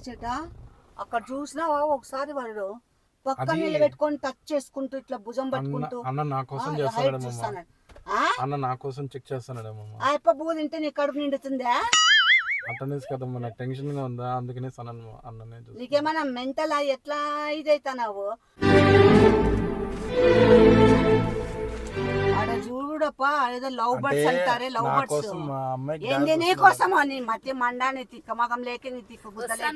చేట అక్కడ చూసినావా ఒకసారి వాడు పక్కన నిలబెట్టుకొని టచ్ చేసుకుంటూ ఇట్లా భుజం పట్టుకుంటూ అన్న నా కోసం చేస్తాడు. అన్న నా కోసం చెక్ చేస్తాడేమో. ఆ అప్ప బూ తింటే నీ కడుపు నిండుతుందా? అటెండెన్స్ కదమ్మా, నాకు టెన్షన్ గా ఉందా, అందుకనే అన్ననే. నీకేమైనా మెంటల్ ఎట్లా ఇదైతున్నావు? ఆడ చూడప్పా, ఏదో లవ్ బర్డ్స్ అంటారే, లవ్ బర్డ్స్ ఏంది నీ కోసం అని మధ్య మండాని తిక్క మగం లేక నీ తిక్క గుద్దలేక.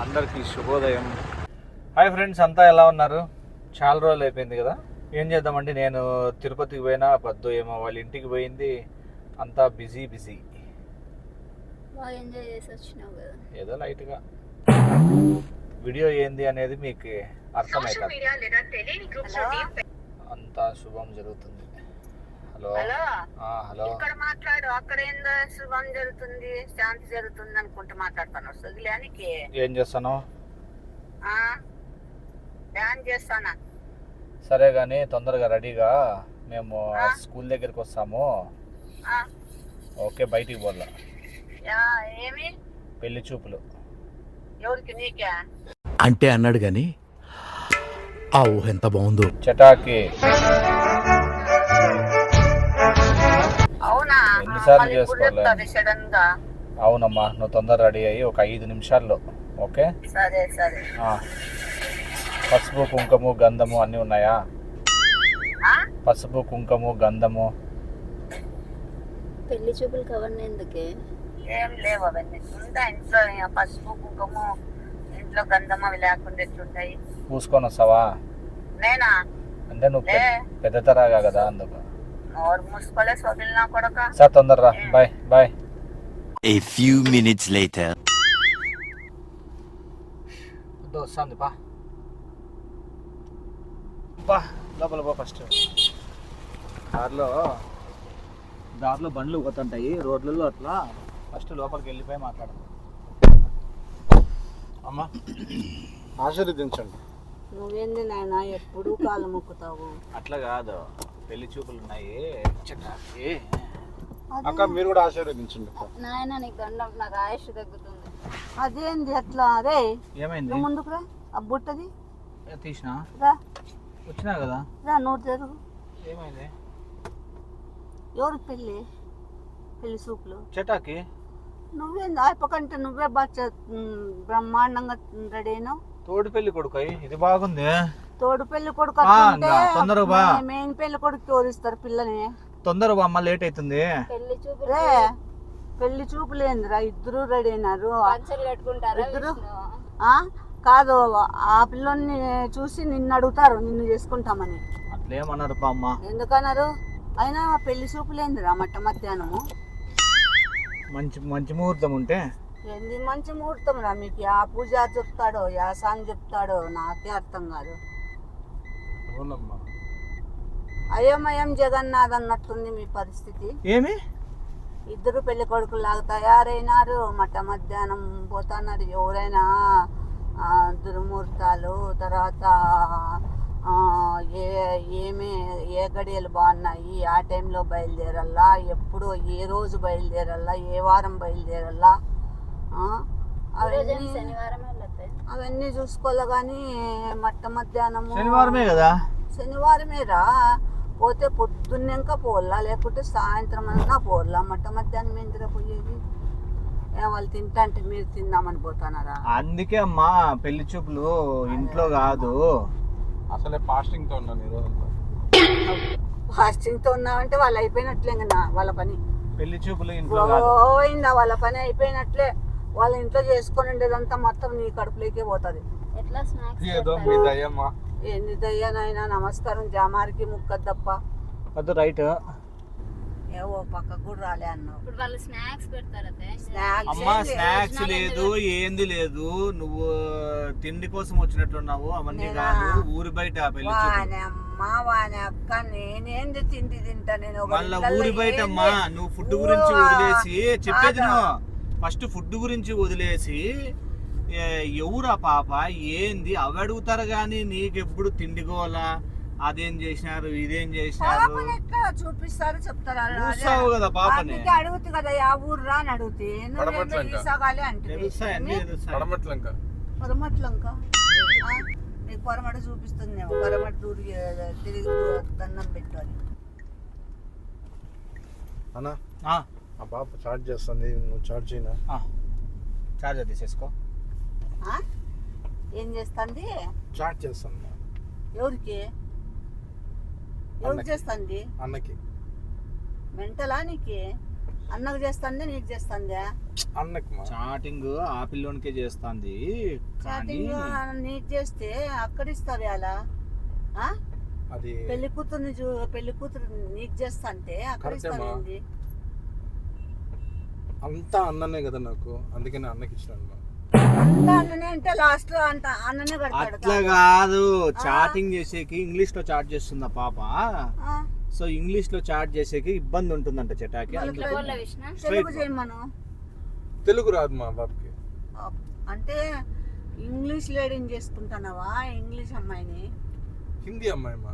అందరికీ శుభోదయం. హాయ్ ఫ్రెండ్స్, అంతా ఎలా ఉన్నారు? చాలా రోజులు అయిపోయింది కదా. ఏం చేద్దామంటే నేను తిరుపతికి పోయినా, పద్దు ఏమో వాళ్ళ ఇంటికి పోయింది, అంతా బిజీ ఎంజాయ్ చేసి వచ్చినావు కదా. ఏదో లైట్గా వీడియో ఏంది అనేది మీకు అర్థమవుతుంది. అంతా శుభం జరుగుతుంది. హలో హలో, ఇక్కడ మాట్లాడు, అక్కడ ఏందో శుభం జరుగుతుంది, శాంతి జరుగుతుంది అనుకుంటూ మాట్లాడతాను. వస్తుంది ఏం చేస్తాను? ధ్యానం చేస్తానా? సరే కానీ తొందరగా రెడీగా, మేము స్కూల్ దగ్గరికి వస్తాము. ఓకే, బయటికి పోలా. ఏమి పెళ్లి చూపులు? ఎవరికి? నీకే అంటే అన్నాడు గాని ఆ ఊహ ఎంత బాగుందో. చటాకి అవునా? ఎన్నిసార్లు చేసుకోవాలి? సడన్ గా అవునమ్మా, నువ్వు తొందర రెడీ అయ్యి ఒక 5 నిమిషాల్లో. ఓకే సరే సరే. పసుపు కుంకుమ గంధము అన్నీ ఉన్నాయా? పసుపు కుంకుమ గంధము. పెళ్లి చూపులు కవర్ని ఎందుకే? ఏం లేవు అవన్నీ. ఉందా ఇంట్లో పసుపు కుంకుమ, ఇంట్లో గంధం అవి లేకుండా ఎట్లుంటాయి? పూసుకొని వస్తావా? నేనా? అంటే నువ్వు పెద్ద తరాగా కదా, అందుకు. నోరు మూసుకోలే సోదిలినా కొడక. సార్ తొందరరా, bye bye. A few minutes later. వస్తుంది పా లోపల పో. ఫస్ట్ దారిలో బండ్లు పోతుంటాయి రోడ్లలో, అట్లా ఫస్ట్ లోపలికి వెళ్ళిపోయి మాట్లాడదాం. అమ్మా ఆశీర్వదించండి. నువ్వేంది నాయన ఎప్పుడు కాలు మొక్కుతావు? అట్లా కాదు, పెళ్లి చూపులు ఉన్నాయి. అక్క మీరు కూడా ఆశీర్వదించండి. నాయన నీకు దండం, నాకు ఆయుష్ తగ్గుతుంది. అదేంది అట్లా? అదే ఏమైంది? ముందుకు రా, ఆ బుట్టది తీసినా రా, వచ్చినా కదా. రా నోరు తెరుగు. ఏమైంది? ఎవరికి పెళ్ళి? పెళ్లి చూపులు. చటాకి నువ్వేంది ఆయపకంటే నువ్వే బాగా బ్రహ్మాండంగా రెడీ అయినావు. తోడు పెళ్లి కొడుకు ఇది బాగుంది. తోడు పెళ్లి కొడుకు తొందరగా బా. మెయిన్ పెళ్లి కొడుకు తోరిస్తారు పిల్లని. తొందరగా అమ్మ, లేట్ అవుతుంది. పెళ్లి చూపులు రే పెళ్లి చూపులు ఏందిరా? ఇద్దరు రెడీ అయినారు. పంచలు కట్టుకుంటారా ఇద్దరు? కాదు, ఆ పిల్లని చూసి నిన్ను అడుగుతారు, నిన్ను చేసుకుంటామని. అట్లేమన్నారు అమ్మ? ఎందుకన్నారు? అయినా పెళ్లి చూపులు ఏందిరా మట్ట మధ్యాహ్నము? మంచి మంచి ముహూర్తం ఉంటే. ఏంది మంచి ముహూర్తం రా? మీకు యా పూజారి చెప్తాడో, యా సాంగ్ చెప్తాడో నాకే అర్థం కాదు. అవునమ్మా, అయోమయం జగన్నాథ్ అన్నట్టుంది మీ పరిస్థితి. ఏమి? ఇద్దరు పెళ్లి కొడుకులాగా తయారైనారు, మట్ట మధ్యాహ్నం పోతున్నారు. ఎవరైనా దుర్ముహూర్తాలు, తర్వాత ఏ గడియలు బాగున్నాయి, ఆ టైంలో బయలుదేరల్లా, ఎప్పుడు ఏ రోజు బయలుదేరల్లా, ఏ వారం బయలుదేరల్లా, అవన్నీ చూసుకోవాలి. కానీ మట్ట మధ్యాహ్నము శనివారమే కదా? శనివారమేరా. పోతే పొద్దున్నంక పోల్లా, లేకుంటే సాయంత్రం అన్నా పోల్లా. మట్ట మధ్యాహ్నం ఎందుకు పోయేది? వాళ్ళు తింటా అంటే మీరు తిందామని పోతున్నారా? అందుకే అమ్మా పెళ్లి చూపులు ఇంట్లో కాదు. అసలే ఫాస్టింగ్ తో ఉన్నాను ఈరోజు. ఫాస్టింగ్ తో ఉన్నామంటే వాళ్ళు అయిపోయినట్లే కదా వాళ్ళ పని. పెళ్లి చూపులు ఇంట్లో పోయిందా? వాళ్ళ పని అయిపోయినట్లే. వాళ్ళ ఇంట్లో చేసుకొని ఉండేదంతా మొత్తం నీ కడుపులోకే పోతుంది. ఎట్లా స్నాక్స్ ఏదో మీ దయ్యమ్మా. ఏంది దయ్యానైనా? నమస్కారం జామారికి ముక్కద్దప్ప. అది రైట్. ఏవో పక్కకు కూడా రాలే అన్నావు. ఇప్పుడు వాళ్ళు స్నాక్స్ పెడతారు. అమ్మా స్నాక్స్ లేదు, ఏంది లేదు. నువ్వు తిండి కోసం వచ్చినట్లున్నావు. అవన్నీ కాదు, ఊరి బయట పెళ్లి చూపులు. అమ్మా వాని అక్క నేనేంది తిండి తింటా నేను ఒక మళ్ళా ఇళ్ళల్లో ఊరి బయట ఏంది? అమ్మా నువ్వు ఫుడ్ గురించి వదిలేసి చెప్పేది నువ్వు ఫస్ట్ ఫుడ్ గురించి వదిలేసి ఎవరా పాప ఏంది అవి అడుగుతారు కానీ నీకెప్పుడు తిండిగోలా అదేం చేసినారు ఇదేం చేసినారు పాపని ఎట్లా చూపిస్తారు చెప్తారు చూస్తావు కదా పాపని అందుకే అడుగుతు కదా ఆ ఊర్రా అని అడుగుతే నువ్వేందో ఈసాగాలి అంటే తెలుస్తాయి అన్ని తెలుస్తాయి పడమట్లంక పొరమట్లంక నీకు పొరమట చూపిస్తుంది పొరమట దూరి తిరిగి దండం పెట్టు అని అన్నా ఆ, ఆ పాప చార్జ్ చేస్తుంది నువ్వు చార్జ్ చేయనా ఆ. చార్జర్ తీసేసుకో ఆ? ఏం చేస్తుంది చార్జ్ చేస్తాను ఎవరికి ఎవరికి చేస్తుంది అన్నకి మెంటలా నీకు అన్నకు చేస్తుంది నీకు చేస్తుందా అన్నకి మా చాటింగ్ ఆ పిల్లోనికే చేస్తుంది కానీ చాటింగ్ నీకు చేస్తే అక్కడిస్తావే అలా ఆ? అది పెళ్లి కూతురు నీకు చేస్తా అంటే అక్కడిస్తావేంది అంతా అన్ననే కదా నాకు అందుకని అన్నకి ఇచ్చినాను మా. అంతా అన్ననే అంటే లాస్ట్ లో అంట అన్ననే కడతాడు అట్లా కాదు చాటింగ్ చేసేకి ఇంగ్లీష్ లో చాట్ చేస్తుందా పాప ఆ, సో ఇంగ్లీష్ లో చాట్ చేసేకి ఇబ్బంది ఉంటుందంట చటాకి ఇట్లా పోల విష్ణు తెలుగు చేయమను తెలుగు రాదు మా బాబుకి అంటే ఇంగ్లీష్ లేడీని చేసుకుంటున్నావా ఇంగ్లీష్ అమ్మాయిని హిందీ అమ్మాయి మా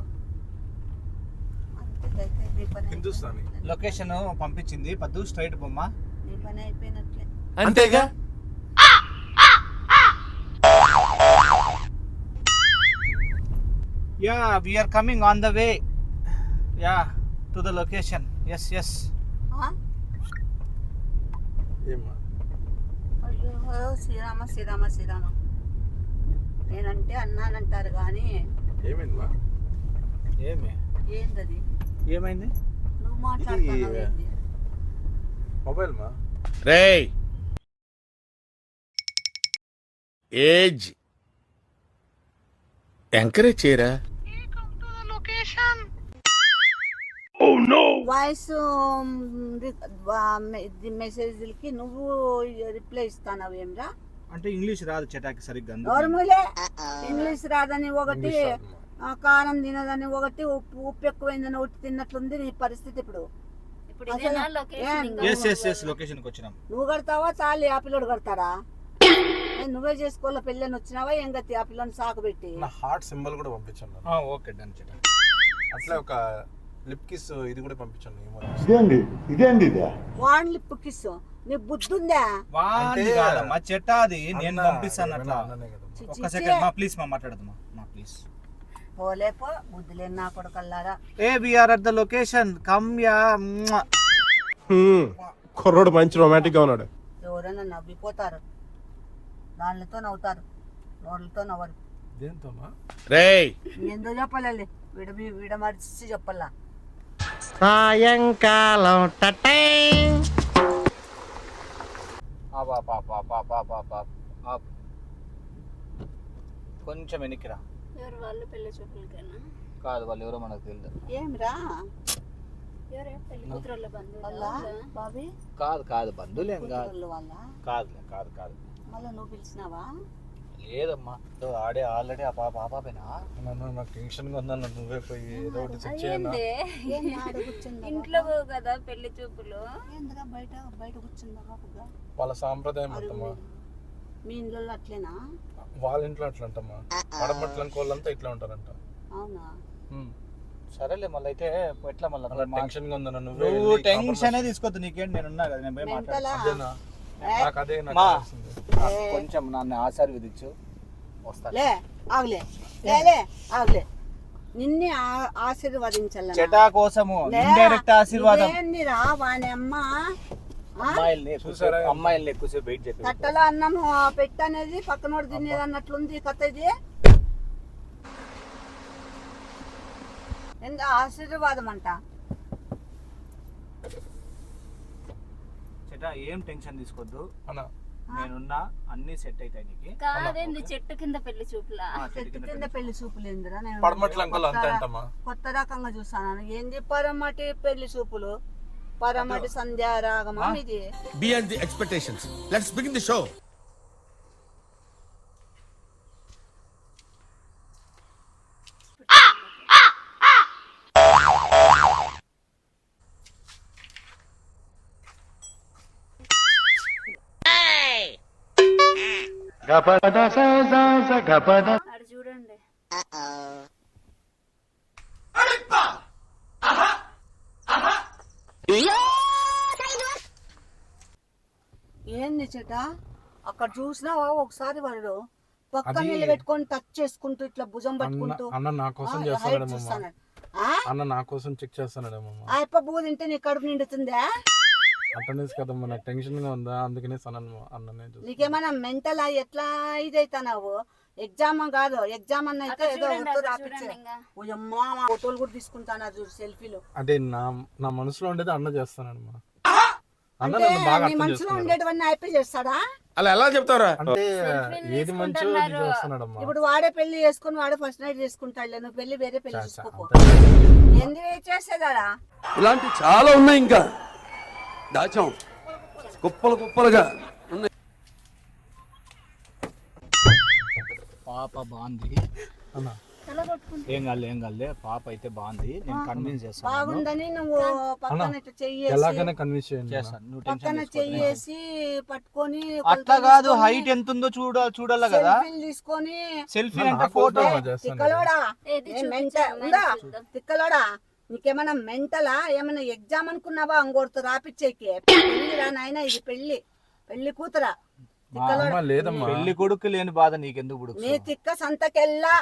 అంతేకైతే నీ పని హిందుస్థానీ లొకేషన్ పంపించింది పద్దు స్ట్రైట్ బొమ్మ నీ పని అయిపోయినట్లే అంతేగా yeah we are coming on the way yeah to the location ఎస్ ఎస్ ఆ? ఏమా అయ్యో శ్రీరామ శ్రీరామ శ్రీరామ నేనంటే అన్నానంటారు కానీ ఏమైంది మా ఏమి ఏందది ఏమైంది నువ్వు మాట్లాడుతున్నావు ఏంది? మొబైల్ మా రేయ్ ఏజ్ ఎంకరేజ్ చేయరా వాయిస్ మెసేజ్లకి నువ్వు రిప్లై ఇస్తావు ఏమ్రా అంటే ఇంగ్లీష్ రాదు చటాకి సరిగ్గా అందుకే. నార్మలే ఇంగ్లీష్ రాదని ఒకటి కారం తినదని ఒకటి ఉప్పు ఎక్కువైందని ఒకటి తిన్నట్లుంది నీ పరిస్థితి ఇప్పుడు ఇప్పుడు ఇదేనా లొకేషన్ ఇంకా ఎస్ ఎస్ ఎస్ లొకేషన్కి వచ్చినాం నువ్వు కడతావా చాలు ఆ పిల్లడు కడతాడా నువ్వే చేసుకోవాల పెళ్ళని వచ్చినావా ఏం గతి ఆ పిల్లని సాకు పెట్టి నా హార్ట్ సింబల్ కూడా పంపించాను ఓకే డన్ చటా అట్లా ఒక లిప్ కిస్ ఇది కూడా పంపించాను ఏమో వాడి లిప్పు కిస్ నీ బుద్ధి ఉందా వాడి కాదమ్మా చెట్టాది నేను అన్న, పంపిస్తాను అట్లా అన్ననే కదా చి, ఒక్క చి, సెకండ్ చి. మా ప్లీజ్ మా మాట్లాడదామా మా ప్లీజ్ పోలేపో బుద్ధి లేని నా కొడుకల్లారా ఏ we are at the location come యా కుర్రోడు మంచి రొమాంటిక్ గా ఉన్నాడు. ఎవరైనా నవ్విపోతారు దానితో నవ్వుతారు నోళ్ళతో నవ్వరు దేంతోమా రేయ్ ఎందుకు చెప్పాలి విడమర్చి చెప్పాలా సాయంకాలం కొంచెం వెనక్కిరా ఎవరు వాళ్ళు పెళ్లి చూపులకైనా కాదు వాళ్ళు ఎవరో మనకు తెలియదు ఏమిరా ఎవరే పెళ్లి కూతురు వాళ్ళ బంధువులు బాబీ కాదు కాదు బంధువులేం కాదు కూతురోళ్ళు వాళ్ళ కాదులే కాదు కాదు మళ్ళీ నువ్వు పిలిచినావా లేదమ్మా ఆడే ఆల్రెడీ ఆ పాపేనా నన్ను నాకు టెన్షన్గా ఉందన్న నువ్వే పోయి ఏదో ఒకటి చెక్ చేయనా అయ్యింది ఏం ఆడ కూర్చుందా ఇంట్లో పోవు కదా పెళ్లి చూపులు ఏందిరా బయట బయట కూర్చుందా బాబుగా వాళ్ళ సాంప్రదాయం అంటమ్మా మీ ఇంట్లో అట్లేనా వాళ్ళ ఇంట్లో అట్లా అంటమ్మా పడమట్లంక వాళ్ళంతా ఇట్లా ఉంటారంట అవునా సరేలే మళ్ళీ అయితే ఎట్లా అలా మళ్ళీ టెన్షన్గా ఉందన్న నువ్వు టెన్షన్ తీసుకోవద్దు నీకేంటి నేను ఉన్నా కదా నేను పోయి మెంటలా? అదేనా నాకు అదే నాకు మా. కావాల్సింది. కొంచెం నన్ను ఆశీర్వదించు వస్తా లే ఆగులే లే ఆగులే నిన్నే ఆశీర్వదించాల చెటా కోసము ఇండైరెక్ట్ ఆశీర్వాదం ఏందిరా వాని అమ్మ చూసారా? అమ్మాయిల్ని ఎక్కువసేపు వెయిట్ చెప్పి తట్టలో అన్నం పెట్టనేది పక్కనోడు తినేది అన్నట్లుంది ఈ కథ ఇది ఎంత ఆశీర్వాదం అంట చెటా ఏం టెన్షన్ తీసుకోవద్దు అన్న నేనున్నా అన్ని సెట్ అవుతాయి నీకు కాదేంది చెట్టు కింద పెళ్లి చూపులా చెట్టు కింద పెళ్లి చూపులేందిరా నేను పడమట్లంకలు అంతే అంటమ్మా కొత్త రకంగా చూసాను ఏంది పరమటి పెళ్లి చూపులు పరమటి సంధ్యారాగమా ఇది beyond the expectations let's begin the show ఆడ చూడండి. ఏంది చేట అక్కడ చూసినావా ఒకసారి వాడు పక్కన నిలబెట్టుకొని టచ్ చేసుకుంటూ ఇట్లా భుజం పట్టుకుంటూ అన్న నా కోసం హైట్ చేస్తాడేమో చూస్తాను. అన్న నా కోసం చెక్ చేస్తాడేమో ఆ అప్ప బూ తింటే నీ కడుపు నిండుతుందా? అటెండెన్స్ కదమ్మా నాకు టెన్షన్ గా ఉందా అందుకనే అన్ననే నీకేమైనా మెంటల్ ఎట్లా ఇదైతున్నావు? ఎగ్జామ్ కాదు, ఎగ్జామ్ అన్న అయితే ఏదో ఒకటి రాపించే అమ్మా ఫోటోలు కూడా తీసుకుంటాను చూడు సెల్ఫీలు. అదే నా మనసులో ఉండేది అన్న చేస్తానమ్మా. అన్న అంటే నన్ను బాగా నీ అర్థం మనసులో చేసుకున్నాడు. ఉండేటివన్నీ అయిపోయి చేస్తాడా? అలా ఎలా చెప్తారా? అంటే ఏది మంచో అది చేస్తున్నాడమ్మా. ఇప్పుడు వాడే పెళ్లి చేసుకుని వాడే ఫస్ట్ నైట్ చేసుకుంటాడులే, నువ్వు పెళ్లి వేరే పెళ్లి చేసుకోపో. ఎందుకు చేసేదాడా? ఇలాంటి చాలా ఉన్నాయి, ఇంకా దాచాం కుప్పలు కుప్పలుగా ఉన్నాయి. పాప బాగుంది అన్న తల కొట్టుకుంటా. ఏం కాదులే పాప అయితే బాగుంది. నేను కన్విన్స్ చేస్తాను. బాగుందని నువ్వు పక్కన ఇట్లా చెయ్యేసి ఎలాగైనా కన్విన్స్ చేయండి అన్న. చేస్తాను, నువ్వు పక్కన టెన్షన్ చెయ్యేసి పట్టుకొని అట్లా కాదు, హైట్ ఎంత ఉందో చూడాలి కదా. సెల్ఫీలు తీసుకొని సెల్ఫీ నా అంటే కోసం ఫోటో చేస్తాను. తిక్కలోడా ఏది ఏ చూపించు, ఉందా? చూద్దాం. తిక్కలోడా నీకేమైనా మెంటలా? ఏమైనా ఎగ్జామ్ అనుకున్నావా? అంగోడుతూ రాపిచ్చేకి పెళ్లిరా నాయన, ఇది పెళ్లి కూతురా. అమ్మ లేదమ్మా. పెళ్లి కొడుకు లేని బాధ నీకెందుకు పుడుకు? నీ తిక్క సంతకెళ్ళా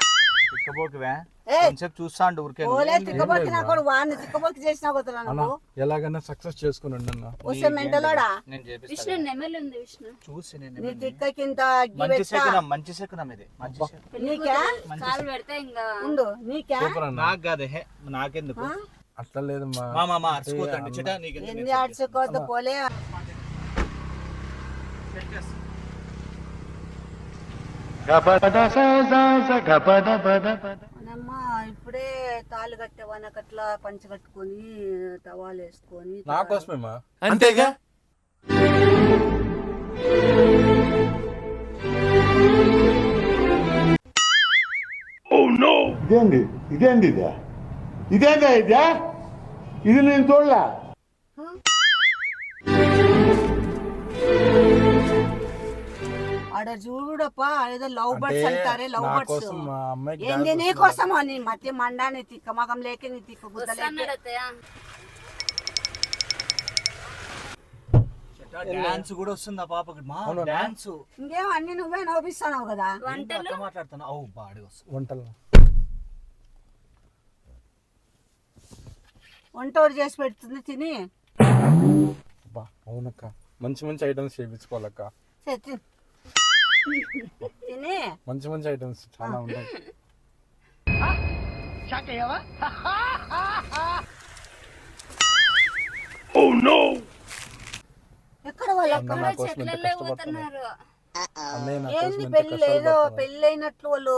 తిక్కబోకువే ఏ కొంచెం చూస్తా అండి ఊరికే. ఓలే తిక్కబోకి నా కూడా వాడిని తిక్కబోకి చేసినా కుదరా అన్న నువ్వు? ఎలాగైనా సక్సెస్ చేసుకున్నాడు అన్న. వస్తే మెంటలోడా నేను విష్ణు చేపిస్తాను. నెమలి ఉంది విష్ణు. చూసి నీ నేను తిక్కకింత మంచి శకునం ఇది. మంచి శకునం. పెళ్లి నీకా? కూతురు కాలు పెడితే ఇంకా ఉండు నీకా? సూపర్ అన్న. నాకు కాదు, హే నాకెందుకు? అట్లా లేదమ్మా. మా అర్చుకోతండి చిట నీకెందుకు? ఎన్ని ఆడ్చుకోవద్దు పోలే. మనమ్మా ఇప్పుడే తాళ్ళు కట్టేవా? నాకు అట్లా పంచ కట్టుకొని టవాలు వేసుకొని నా కోసమేమా. అంతేగా. ఇదేందా ఇది నేను చూడలే. ఆడ చూడప్పా ఏదో లవ్ బర్డ్స్ అంటారే, లవ్ నా బర్డ్స్. కోసం మా అమ్మాయికి ఏంది నీ కోసం? నీ మధ్య మండా, నీ తిక్క మగం లేక, నీ తిక్క గుద్ద లేక. వస్తున్నాడు అత్తయ్య. డాన్స్ కూడా వస్తుంది ఆ పాపకి. మా డాన్స్ ఇంకేం అన్ని నువ్వే నవ్విస్తున్నావు కదా. వంటలు మాట్లాడుతున్నా. ఓ బాడీ వస్తుంది. వంటలు వంట ఒకటి చేసి పెడుతుంది తిని. బా అవునక్క, మంచి మంచి ఐటమ్స్ చేయించుకోవాలక్క. సరే, తిని మంచి ఐటమ్స్ చాలా ఉంటాయి. ఎక్కడ వాళ్ళు అన్న నా కోసం ఎంత చెట్లల్లో కష్టపడుతున్నారు. పోతున్నారు. అన్నయ్య నా ఏంది కోసం ఎంత పెళ్ళి ఏదో కష్టపడుతున్నారు. పెళ్ళి అయినట్లు వాళ్ళు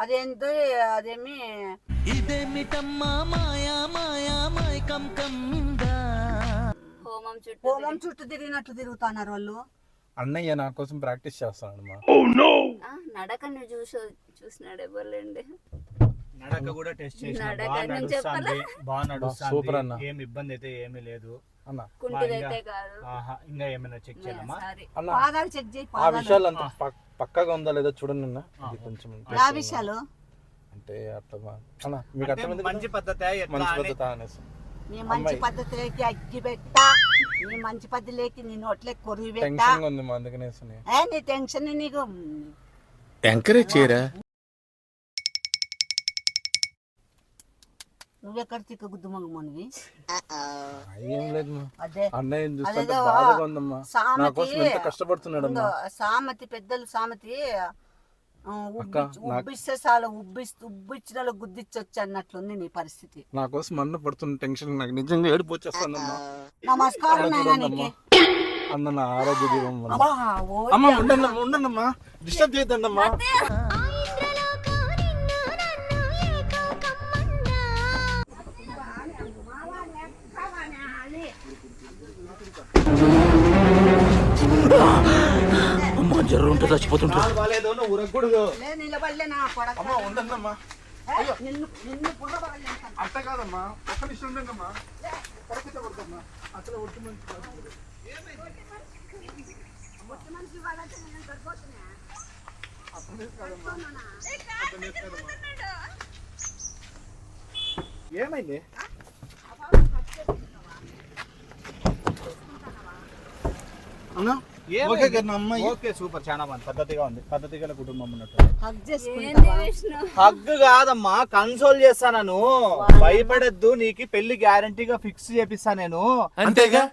అదేంటి అదేమి హోమం చుట్టూ తిరిగినట్లు తిరుగుతున్నారు వాళ్ళు. అన్నయ్య నా కోసం ప్రాక్టీస్ చేస్తానమ్మా. నడక నువ్వు చూసినాడు ఎవరులేండి. నడక కూడా టెస్ట్ చేసిన. నడక బాగా నేను నడుస్తుంది, బాగా సూపర్ నడుస్తుంది. అన్న. ఏం ఇబ్బంది అయితే ఏమీ లేదు అన్న కుంటిదైతే కాదు. ఆహా, ఇంకా ఏమైనా చెక్ చేయాలమ్మా? సారీ. అన్న పాదాలు చెక్ చేయి. ఆ పాదాలు విషయాలు అంత పక్కగా ఉందా లేదా చూడండి అన్న. ఇది కొంచెం ఆ విషయాలు అంటే అట్లా అన్న మీకు అంటే అర్థమైంది మంచి కదా? పద్ధతి ఎట్లా మంచి అని. పద్ధత అనేసి నీ మంచి పద్ధతిలోకి అగ్గి పెట్ట, నీ మంచి పద్ధతిలోకి నీ నోట్లే కొరువు పెట్ట. టెన్షన్ ఉంది మా అందుకనేసి నీ టెన్షన్ నీకు ఎంకరేజ్ చేయరా. నువ్వెక్కడ తిక్క గుద్దు మగమనివి? ఏం లేదు మా. అదే అన్నయ్య చూస్తుంటే అదేదో బాధగా ఉందమ్మా. నా సామెతి కోసం ఎంత కష్టపడుతున్నాడమ్మా. సామెతి పెద్దలు సామెతి అక్క, ఉబ్బిస్తే చాలు ఉబ్బిచ్చిన గుద్దిచ్చొచ్చు అన్నట్లుంది నీ పరిస్థితి. నా కోసం అన్న పడుతున్న టెన్షన్ నాకు నిజంగా ఏడుపు వచ్చేస్తుందమ్మా. నమస్కారం నాయనా నీకు. అన్న నా ఆరోగ్య దీపం వల్ల. అబ్బా, ఓ అమ్మ ఉండమ్మా డిస్టర్బ్ చేయొద్దమ్మా. జ్వరం ఉంటే చచ్చిపోతుంటా. బాగాలేదు, నువ్వు ఉరకూడదు. లే, నిలబడలే నా కొడక. అమ్మ ఉండమ్మా. నిన్ను బుర్రబడలేను. అట్ట కాదమ్మా, ఒక్క నిమిషం ఉండమ్మా. అసలు ఒట్టు మంచి ఏమైంది? ఓకే సూపర్, చాలా మంది పద్ధతిగా ఉంది, పద్ధతిగా కుటుంబం ఉన్నట్టు. హగ్ ఏంది చేసుకుంటావా? విష్ణు? హగ్ కాదమ్మా, కన్సోల్ చేస్తాను. భయపడద్దు, నీకు పెళ్లి గ్యారంటీగా ఫిక్స్ చేపిస్తా నేను. అంతేగా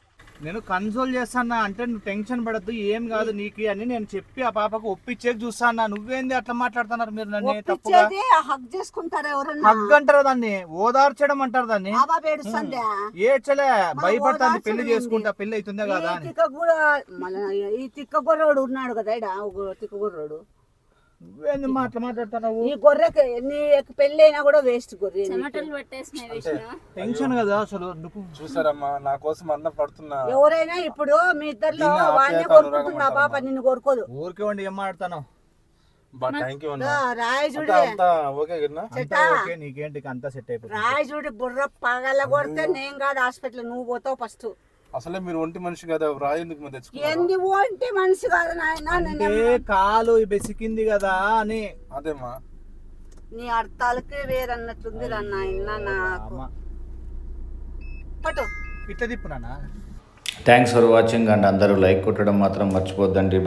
నేను కన్సోల్ చేస్తానా అంటే నువ్వు టెన్షన్ పడద్దు, ఏం కాదు నీకు అని నేను చెప్పి ఆ పాపకు ఒప్పించేకి చూస్తానా. నువ్వేంది అట్లా మాట్లాడుతున్నారు మీరు నన్ను తప్పుగా? ఒప్పించేది హగ్ చేసుకుంటారా ఎవరన్నా? హగ్ అంటారు దాన్ని, ఓదార్చడం అంటారు దాన్ని. ఆ బాబు ఏడుస్తుందా? ఏడ్చలే, భయపడుతుంది పెళ్లి ఓదార్చడం చేసుకుంటా, పెళ్లి అవుతుందా కదా అని. ఈ తిక్కగొర్రోడు ఉన్నాడు కదా ఈడ, ఒక తిక్కగొర్రోడు. నువ్వేంది అట్లా మాట్లాడుతున్నావు? ఈ గొర్రెకి నీ పెళ్లి అయినా కూడా వేస్ట్ గొర్రె. చెమటలు పట్టేసినాయి విష్ణు. టెన్షన్ కదా అసలు. నువ్వు చూసారమ్మా నా కోసం అన్న పడుతున్నా. ఎవరైనా ఇప్పుడు మీ ఇద్దరిలో నిన్ను వాడినే ఆప్యాయత కోరుకుంటుంది, ఆ పాప నిన్ను కోరుకోదు. ఊరికే ఉండి ఏం మాట్లాడతాను. థ్యాంక్ యూ అన్న. రాయజుడి అంతా ఓకే గిన్నా. అంతా ఓకే, నీకేంటి అంతా సెట్ అయిపోతుంది. రాయజుడి బుర్ర పగల కొడితే నేను కాదు హాస్పిటల్, నువ్వు పోతావు ఫస్ట్. అసలే మీరు ఒంటి మనిషి కదా, రాయి ఎందుకు మీరు తెచ్చుకున్నారు? ఎందుకు అంటే మనిషి కాదు నాయన. అంటే కాలు బెసికింది కదా అని. అదేమ్మా నీ అర్థాలకే వేరన్నట్లుంది రా నాయన నాకు. పట్టు ఇట్లా తిప్పునా? థ్యాంక్స్ ఫర్ వాచింగ్ అండ్ అందరూ లైక్ కొట్టడం మాత్రం మర్చిపోద్దండి.